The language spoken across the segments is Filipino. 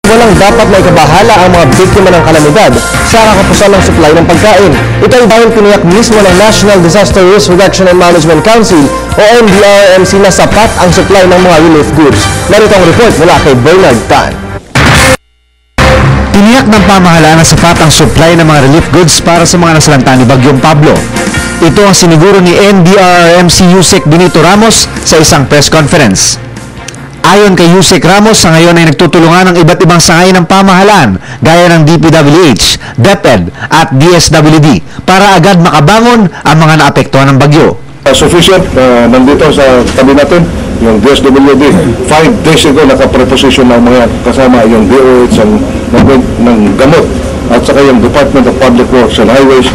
walang dapat na ikabahala ang mga biktima ng kalamidad sa kakapusan ng supply ng pagkain. Ito ay dahil tiniyak mismo ng National Disaster Risk Reduction and Management Council o NDRRMC na sapat ang supply ng mga relief goods. Narito ang report mula kay Bernard Tan. Tiniyak ng pamahalaan na sapat ang supply ng mga relief goods para sa mga nasalanta ni Bagyong Pablo. Ito ang siniguro ni NDRRMC Yusek Benito Ramos sa isang press conference. Ayon kay Yusek Ramos, sa ngayon ay nagtutulungan ng iba't ibang sangay ng pamahalaan gaya ng DPWH, DepEd at DSWD para agad makabangon ang mga naapektuhan ng bagyo. Sufficient, nandito sa tabi natin, yung DSWD, 5 days ago nakapreposition ng mga kasama yung DOH ng gamot at saka yung Department of Public Works and Highways.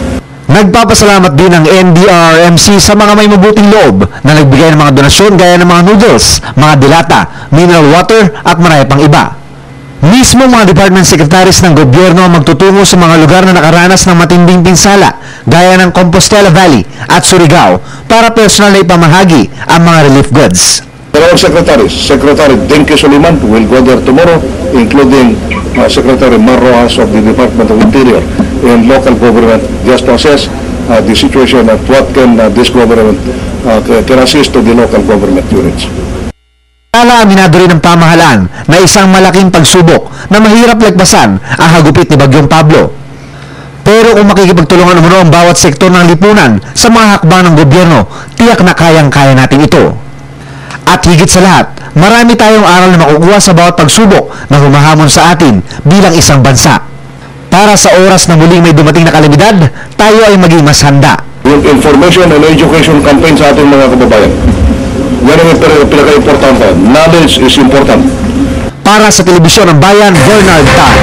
Nagpapasalamat din ang NDRRMC sa mga may mabuting loob na nagbigay ng mga donasyon gaya ng mga noodles, mga dilata, mineral water at marami pang iba. Mismo mga department secretaries ng gobyerno ang magtutungo sa mga lugar na nakaranas ng matinding pinsala gaya ng Compostela Valley at Surigao para personal na ipamahagi ang mga relief goods. Dalawang secretaries, Secretary Denke Soliman will go there tomorrow, including Secretary Mar Rojas of the Department of Interior and local government, just to assess the situation at what can this government can assist to the local government units. Aminado rin ng pamahalaan na isang malaking pagsubok na mahirap lagpasan ang hagupit ni Bagyong Pablo. Pero kung makikipagtulungan umano ang bawat sektor ng lipunan sa mga hakbang ng gobyerno, tiyak na kayang-kaya natin ito. At higit sa lahat, marami tayong aral na makukuha sa bawat pagsubok na humahamon sa atin bilang isang bansa. Para sa oras na muling may dumating na kalamidad, tayo ay maging mas handa. Yung information and education campaign sa ating mga kababayan, yan ang pinaka-importante. Knowledge is important. Para sa Telebisyon ng Bayan, Bernard Tan.